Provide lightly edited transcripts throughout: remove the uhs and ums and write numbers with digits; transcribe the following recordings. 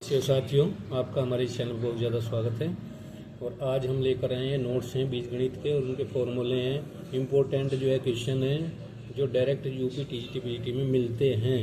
साथियों, आपका हमारे चैनल पर बहुत ज़्यादा स्वागत है। और आज हम लेकर आए हैं नोट्स हैं बीजगणित के और उनके फॉर्मूले हैं। इम्पोर्टेंट जो है क्वेश्चन हैं जो डायरेक्ट यूपी टीजीटी पीजीटी में मिलते हैं,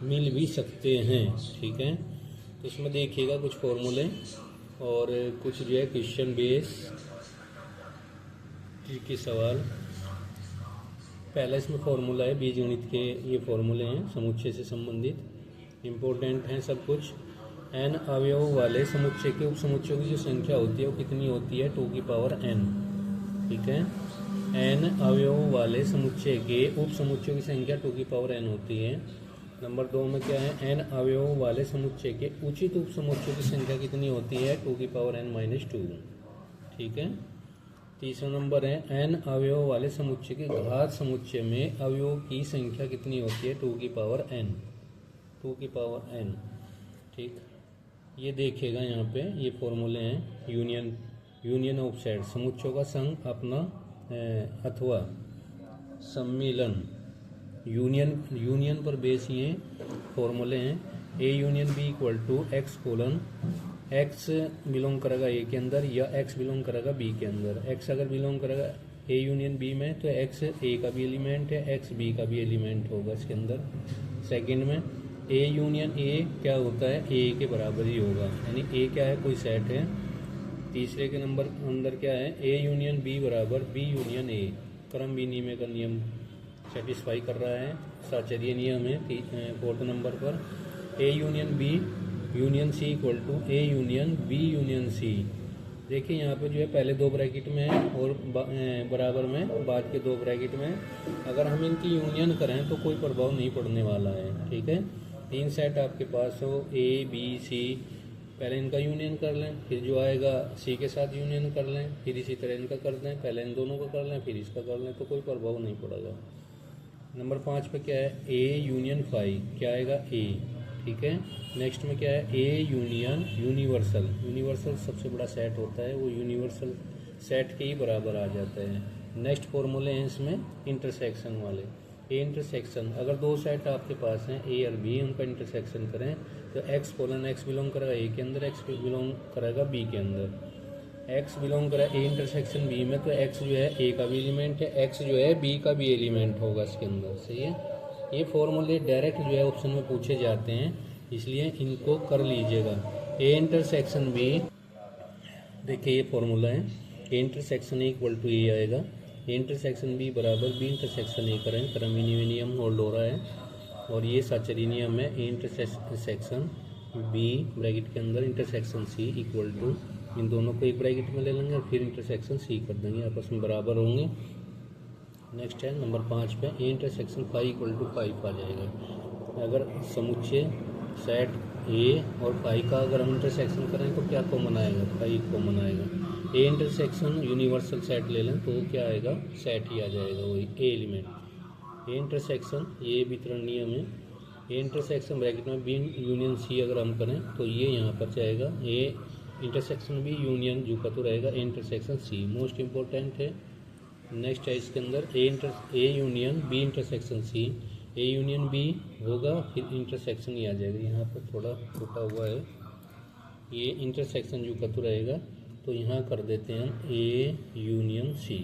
मिल भी सकते हैं। ठीक है, तो इसमें देखिएगा कुछ फॉर्मूले और कुछ जो है क्वेश्चन बेस के सवाल। पहला इसमें फॉर्मूला है बीजगणित के, ये फॉर्मूले हैं समुच्चय से संबंधित, इम्पोर्टेंट हैं सब कुछ। n अवयव वाले समुच्चय के उप समुच्चयों की जो संख्या होती है वो कितनी होती है? 2 की पावर n। ठीक है, n अवयव वाले समुच्चय के उप समुच्चयों की संख्या 2 की पावर n होती है। नंबर 2 में क्या है? n अवयव वाले समुच्चय के उचित उप समुच्चयों की संख्या कितनी होती है? 2 की पावर n माइनस 2। ठीक है, तीसरा नंबर है n अवयव वाले समुच्चय के घात समुच्चय में अवयव की संख्या कितनी होती है? 2 की पावर n, 2 की पावर n। ठीक, ये देखिएगा यहाँ पे ये फॉर्मूले हैं। यूनियन ऑफ सेट, समुच्चयों का संघ अपना अथवा सम्मिलन, यूनियन पर बेस ये फॉर्मूले हैं। A union B equal to x colon x belong करेगा ए के अंदर या एक्स बिलोंग करेगा बी के अंदर। एक्स अगर बिलोंग करेगा ए यूनियन बी में तो एक्स ए का भी एलिमेंट है, एक्स बी का भी एलिमेंट होगा इसके अंदर। सेकंड में ए यूनियन ए क्या होता है? ए के बराबर ही होगा, यानी ए क्या है? कोई सेट है। तीसरे के नंबर अंदर क्या है? ए यूनियन बी बराबर बी यूनियन ए, क्रम विनिमय का नियम सेटिस्फाई कर रहा है, साचर्य नियम है। फोर्थ नंबर पर A union B union C equal to A union B union C. देखिए यहाँ पे जो है पहले 2 ब्रैकेट में है और बराबर में बाद के 2 ब्रैकेट में। अगर हम इनकी यूनियन करें तो कोई प्रभाव नहीं पड़ने वाला है। ठीक है, 3 सेट आपके पास हो ए बी सी, पहले इनका यूनियन कर लें, फिर जो आएगा सी के साथ यूनियन कर लें, फिर इसी तरह इनका कर दें, पहले इन दोनों का कर लें फिर इसका कर लें, तो कोई प्रभाव नहीं पड़ेगा। नंबर 5 पे क्या है? ए यूनियन फाई, क्या आएगा? ए। ठीक है, नेक्स्ट में क्या है? ए यूनियन यूनिवर्सल, यूनिवर्सल सबसे बड़ा सेट होता है, वो यूनिवर्सल सेट के ही बराबर आ जाता है। नेक्स्ट फॉर्मूले हैं इसमें इंटरसेक्शन वाले। ए इंटरसेक्शन, अगर 2 सेट आपके पास हैं ए और बी, उनका इंटरसेक्शन करें तो एक्स कोलन एक्स बिलोंग करेगा ए के अंदर, एक्स बिलोंग करेगा बी के अंदर। एक्स बिलोंग करेगा ए इंटरसेक्शन बी में तो एक्स जो है ए का भी एलिमेंट है, एक्स जो है बी का भी एलिमेंट होगा इसके अंदर। सही है, ये फॉर्मूले डायरेक्ट जो है ऑप्शन में पूछे जाते हैं, इसलिए इनको कर लीजिएगा। ए इंटरसेक्शन बी, देखिए ये फॉर्मूला है, A intersection A equal to A आएगा, ए इंटरसेक्शन बी बराबर बी इंटरसेक्शन ए करें, क्रम विनिमय नियम होल्ड हो रहा है और ये साचर्य नियम है। ए इंटरसेक्शन बी ब्रैकेट के अंदर इंटरसेक्शन सी इक्वल टू, इन दोनों को एक ब्रैकेट में ले लेंगे और फिर इंटरसेक्शन सी कर देंगे, आपस में बराबर होंगे। नेक्स्ट है नंबर 5 पे ए इंटरसेक्शन 5 इक्वल टू 5 आ जाएगा। अगर समुच्चय सेट ए और 5 का अगर हम इंटरसेक्शन करें तो क्या कॉमन आएगा? 5 कॉमन आएगा। ए इंटरसेक्शन यूनिवर्सल सेट ले लें तो क्या आएगा? सेट ही आ जाएगा, वही ए एलिमेंट। ए इंटरसेक्शन ये वितरण नियम है। ए इंटरसेक्शन ब्रैकेट में बी यूनियन सी अगर हम करें तो ये यहाँ पर जाएगा ए इंटरसेक्शन बी यूनियन जो का तो रहेगा A intersection C, most important है। नेक्स्ट है इसके अंदर A union B intersection C, A union B होगा फिर इंटरसेक्शन ही आ जाएगा, यहाँ पर थोड़ा टूटा हुआ है, ये इंटरसेक्शन जो का तो रहेगा तो यहाँ कर देते हैं ए यूनियन सी।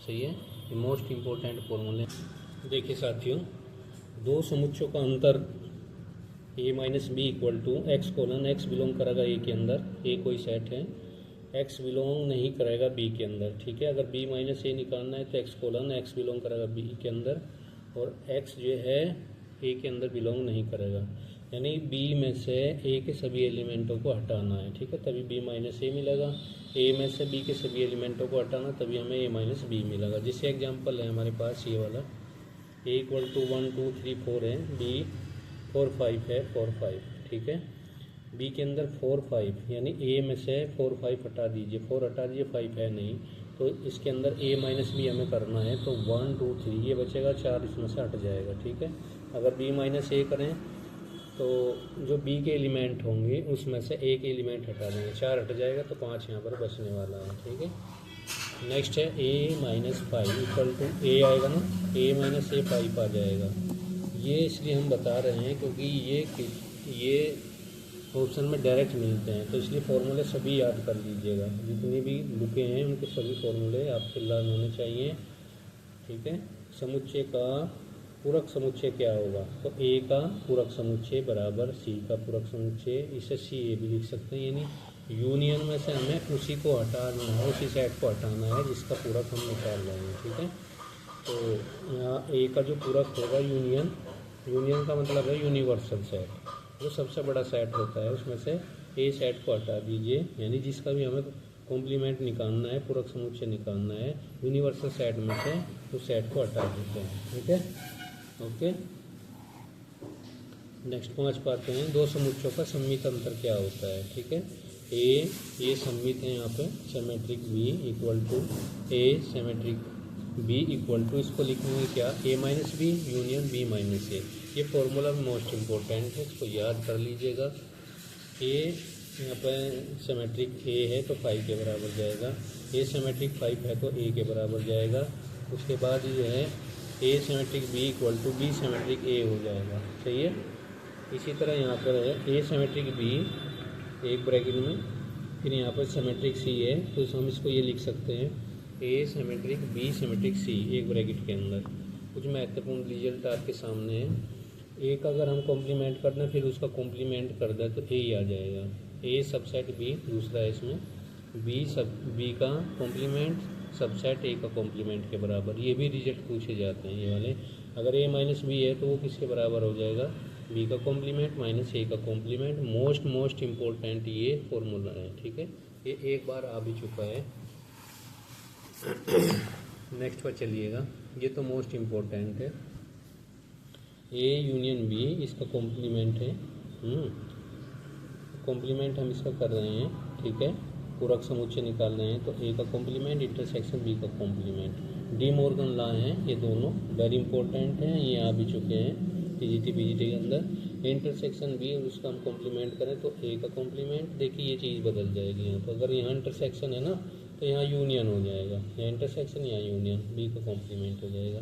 सही है, ये मोस्ट इम्पोर्टेंट फॉर्मूले। देखिए साथियों, 2 समुच्चयों का अंतर A minus B equal to x colon x belong करेगा ए के अंदर, ए कोई सेट है, एक्स बिलोंग नहीं करेगा बी के अंदर। ठीक है, अगर बी माइनस ए निकालना है तो एक्स कोलन एक्स बिलोंग करेगा बी के अंदर और एक्स जो है ए के अंदर बिलोंग नहीं करेगा, यानी बी में से ए के सभी एलिमेंटों को हटाना है। ठीक है, तभी बी माइनस ए मिलेगा, ए में से बी के सभी एलिमेंटों को हटाना तभी हमें ए माइनस बी मिलेगा। जिससे एग्जांपल है हमारे पास ये वाला, ए इक्वल टू 1 2 3 4 है, बी 4 5 है, 4 5। ठीक है, बी के अंदर 4 5, यानी ए में से 4 5 हटा दीजिए, 4 हटा दीजिए, 5 है नहीं, तो इसके अंदर ए माइनस बी हमें करना है तो 1 2 3 ये बचेगा, 4 इसमें से हट जाएगा। ठीक है, अगर बी माइनस ए करें तो जो बी के एलिमेंट होंगे उसमें से एक एलिमेंट हटा देंगे, 4 हट जाएगा तो 5 यहाँ पर बचने वाला है। ठीक है, नेक्स्ट है ए माइनस 5 इक्वल टू ए आएगा ना, ए माइनस ए 5 आ जाएगा। ये इसलिए हम बता रहे हैं क्योंकि ये ऑप्शन में डायरेक्ट मिलते हैं, तो इसलिए फॉर्मूले सभी याद कर लीजिएगा। जितनी भी बुकें हैं उनके सभी फॉर्मूले आपके लर्न होने चाहिए, ठीक है। समुच्चय का पूरक समुच्चय क्या होगा, तो ए का पूरक समुच्चय बराबर सी का पूरक समुच्चय, इसे सी ए भी लिख सकते हैं। यानी यूनियन में से हमें उसी को हटाना है, उसी सेट को हटाना है जिसका पूरक हम निकाल रहे हैं, ठीक है। तो यहाँ ए का जो पूरक होगा यूनियन, यूनियन का मतलब है यूनिवर्सल सेट, जो सबसे बड़ा सेट होता है उसमें से ए सेट को हटा दीजिए, यानी जिसका भी हमें कॉम्प्लीमेंट निकालना है, पूरक समुच्चय निकालना है यूनिवर्सल सेट में से, उस सेट को हटा देते हैं, ठीक है। ओके, नेक्स्ट 5 पाते हैं। दो समुच्चयों का सम्मित अंतर क्या होता है, ठीक है। ए ये सम्मित है यहाँ पे, symmetric B equal to A symmetric B equal to, इसको लिखेंगे क्या, A minus B union B minus A. ये फॉर्मूला मोस्ट इम्पोर्टेंट है, इसको याद कर लीजिएगा। ए यहाँ पर सिमेट्रिक ए है तो 5 के बराबर जाएगा, ए सिमेट्रिक 5 है तो ए के बराबर जाएगा। उसके बाद ये है A symmetric B equal to B symmetric A हो जाएगा, सही है। इसी तरह यहाँ पर है ए सिमेट्रिक बी एक ब्रैकेट में, फिर यहाँ पर सिमेट्रिक सी है तो हम इसको ये लिख सकते हैं ए सिमेट्रिक बी सिमेट्रिक सी एक ब्रैकेट के अंदर। कुछ महत्वपूर्ण रिजल्ट आपके सामने है, ए का अगर हम कॉम्प्लीमेंट कर दें फिर उसका कॉम्प्लीमेंट कर दें तो ए ही आ जाएगा, ए सबसेट बी दूसरा है इसमें, बी का कॉम्प्लीमेंट सबसेट ए का कॉम्प्लीमेंट के बराबर। ये भी रिजल्ट पूछे जाते हैं ये वाले। अगर ए माइनस बी है तो वो किसके बराबर हो जाएगा, बी का कॉम्प्लीमेंट माइनस ए का कॉम्प्लीमेंट। मोस्ट इम्पोर्टेंट ये फॉर्मूला है, ठीक है। ये एक बार आ भी चुका है। नेक्स्ट पर चलिएगा, ये तो मोस्ट इम्पोर्टेंट है, ए यूनियन बी इसका कॉम्प्लीमेंट है, कॉम्प्लीमेंट हम इसका कर रहे हैं, ठीक है। पूरक समुच्चय निकाल रहे हैं तो ए का कॉम्प्लीमेंट इंटरसेक्शन बी का कॉम्प्लीमेंट। डी मॉर्गन लॉ हैं ये दोनों, वेरी इंपॉर्टेंट हैं, ये आ भी चुके हैं टीजीटी बीजीटी के अंदर। इंटरसेक्शन बी उसका हम कॉम्प्लीमेंट करें तो ए का कॉम्प्लीमेंट, देखिए ये चीज़ बदल जाएगी यहाँ। तो अगर यहाँ इंटरसेक्शन है ना तो यहाँ यूनियन हो जाएगा, यहाँ इंटरसेक्शन यहाँ यूनियन, बी का कॉम्प्लीमेंट हो जाएगा।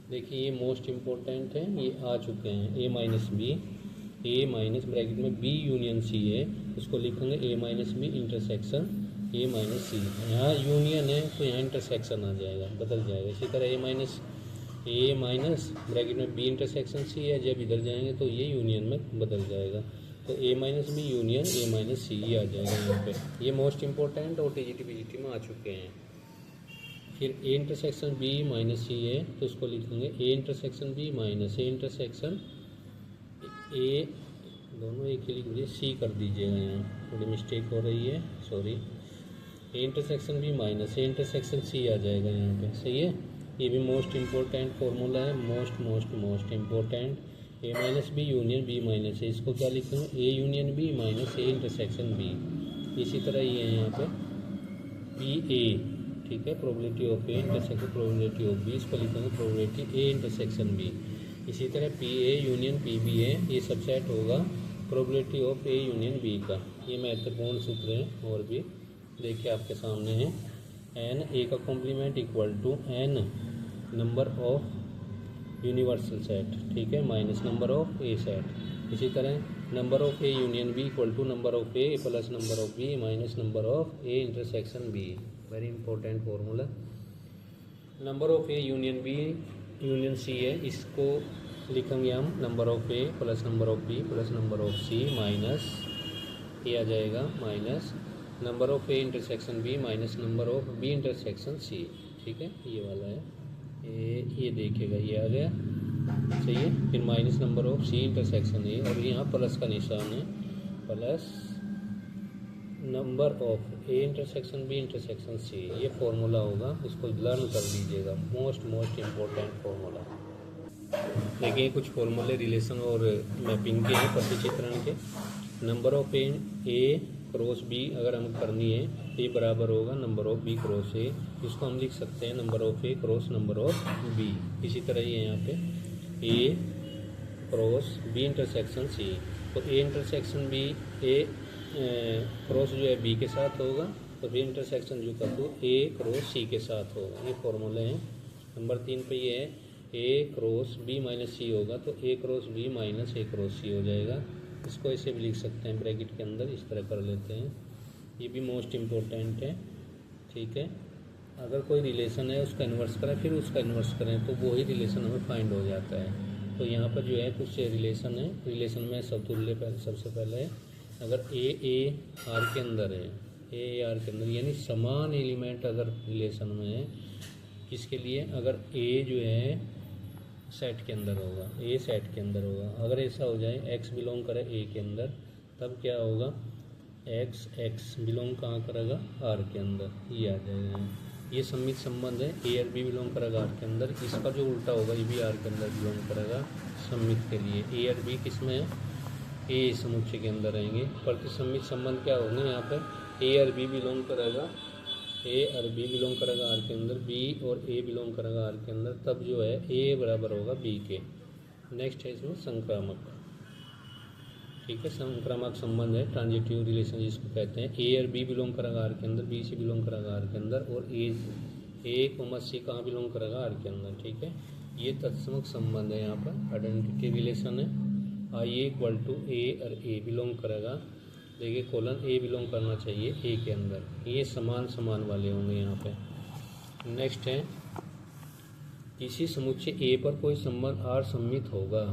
देखिए ये मोस्ट इम्पोर्टेंट है, ये आ चुके हैं। A minus B, A minus bracket में बी यूनियन सी है, उसको लिखेंगे A minus B intersection A minus C. यहाँ यूनियन है तो यहाँ इंटरसेक्शन आ जाएगा, बदल जाएगा। इसी तरह ए माइनस ब्रैकेट में बी इंटरसेक्शन सी है, जब इधर जाएंगे तो ये यूनियन में बदल जाएगा, तो A minus B union A minus C आ जाएगा यहाँ पे। ये मोस्ट इम्पोर्टेंट और टीजीटी बीजीटी में आ चुके हैं। फिर A intersection B minus C है तो उसको लिखेंगे A intersection B minus A intersection A, दोनों एक ही लिख दीजिए, सी कर दीजिएगा, यहाँ थोड़ी मिस्टेक हो रही है, sorry. A intersection B minus A intersection C आ जाएगा यहाँ पे, सही है। ये भी मोस्ट इम्पोर्टेंट फॉर्मूला है, most important. A minus B union B minus A, इसको क्या लिखेंगे, A union B minus A intersection B. इसी तरह ये है यहाँ पे पी ए, ठीक है, probability of A intersection probability of B, इसको लिखेंगे प्रोबेबिलिटी ए इंटरसेक्शन बी। इसी तरह P A union P B है, ये सबसेट होगा probability of A union B का। ये महत्वपूर्ण सूत्र हैं और भी देखिए आपके सामने हैं। एन ए का complement equal to n number of universal set, ठीक है, minus number of A set. इसी तरह number of A union B equal to number of A plus number of B minus number of A intersection B. Very important formula. Number of A union B union C है, इसको लिखेंगे हम number of A plus number of B plus number of C minus ये आ जाएगा minus number of A intersection B minus number of B intersection C, ठीक है, ये वाला है। ये देखिएगा ये आ गया, सही है। फिर minus number of C intersection A, और यहाँ प्लस का निशान है, plus number of A intersection B intersection C. ये फॉर्मूला होगा, इसको लर्न कर लीजिएगा, मोस्ट इम्पोर्टेंट फॉर्मूला। देखिए कुछ फॉर्मूले रिलेशन और मैपिंग के हैं, प्रतिचित्रण के। Number of A cross B अगर हम करनी है तो ये बराबर होगा number of B cross A, इसको हम लिख सकते हैं number of A cross number of B. इसी तरह ये यहाँ पे A cross B intersection C, तो A intersection B A cross जो है बी के साथ होगा, तो बी इंटरसेक्शन जो कर दो ए क्रॉस सी के साथ होगा। ये फॉर्मूले हैं। नंबर 3 पे ये है ए क्रॉस बी माइनस सी होगा, तो ए क्रॉस बी माइनस ए क्रॉस सी हो जाएगा। इसको ऐसे भी लिख सकते हैं ब्रैकेट के अंदर, इस तरह कर लेते हैं। ये भी मोस्ट इम्पोर्टेंट है, ठीक है। अगर कोई रिलेशन है उसका इन्वर्स करें फिर उसका इन्वर्स करें तो वो ही रिलेशन हमें फाइंड हो जाता है। तो यहाँ पर जो है कुछ रिलेशन है, रिलेशन में समतुल्य सबसे पहले है। अगर ए आर के अंदर है, ए आर के अंदर यानी समान एलिमेंट अगर रिलेशन में है, किसके लिए, अगर ए जो है सेट के अंदर होगा, ए सेट के अंदर होगा, अगर ऐसा हो जाए एक्स बिलोंग करे ए के अंदर, तब क्या होगा, एक्स बिलोंग कहाँ करेगा, आर के अंदर, ये आ जाएगा। ये सममित संबंध है, ए और बी बिलोंग करेगा आर के अंदर, इसका जो उल्टा होगा ये भी आर के अंदर बिलोंग करेगा सममित के लिए। ए और बी किस में है, ए समुच्चय के अंदर रहेंगे। प्रतिसम्मित संबंध क्या होंगे यहाँ पर, ए और बी बिलोंग करेगा, ए और बी बिलोंग करेगा आर के अंदर, बी और ए बिलोंग करेगा आर के अंदर, तब जो है ए बराबर होगा बी के। नेक्स्ट है इसमें संक्रामक, ठीक है, संक्रामक संबंध है, ट्रांजिटिव रिलेशन जिसको कहते हैं। ए और बी बिलोंग करेगा आर के अंदर, बी से बिलोंग करेगा आर के अंदर, और ए को सी कहाँ बिलोंग करेगा, आर के अंदर, ठीक है। ये तत्समक संबंध है, यहाँ पर आइडेंटिटी रिलेशन है। आई इक्वल टू ए और ए बिलोंग करेगा, देखिए कोलन ए बिलोंग करना चाहिए ए के अंदर, ये समान वाले होंगे यहाँ पे। नेक्स्ट है, किसी समुच्चय ए पर कोई संबंध आर सम्मित होगा,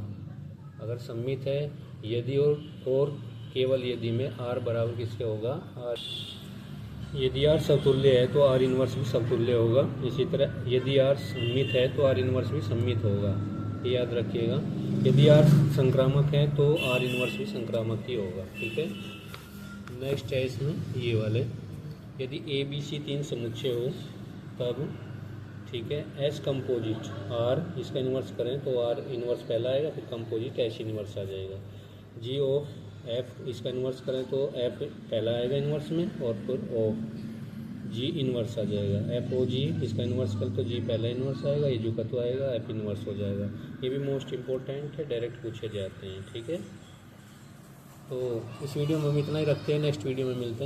अगर सम्मित है यदि और केवल यदि में आर बराबर किसके होगा, आर, यदि आर समतुल्य है तो आर इनवर्स भी समतुल्य होगा। इसी तरह यदि आर सम्मित है तो आर इनवर्स भी सम्मित होगा, ये याद रखिएगा। यदि आर संक्रामक है तो आर इनवर्स भी संक्रामक ही होगा, ठीक है। नेक्स्ट है इसमें ये वाले, यदि ए बी सी तीन समुच्चय हो तब, ठीक है, एस कंपोजिट आर, इसका इन्वर्स करें तो आर इन्वर्स पहला आएगा, फिर कंपोजिट एस इन्वर्स आ जाएगा। जी ऑफ एफ, इसका इन्वर्स करें तो एफ पहला आएगा इन्वर्स में, और फिर ऑफ जी इन्वर्स आ जाएगा। एफ ओ जी, इसका इन्वर्स करें तो जी पहला इन्वर्स आएगा, ये जो कत्व आएगा एफ इन्वर्स हो जाएगा। ये भी मोस्ट इंपॉर्टेंट है, डायरेक्ट पूछे जाते हैं, ठीक है। तो इस वीडियो में हम इतना ही रखते हैं, नेक्स्ट वीडियो में मिलते हैं।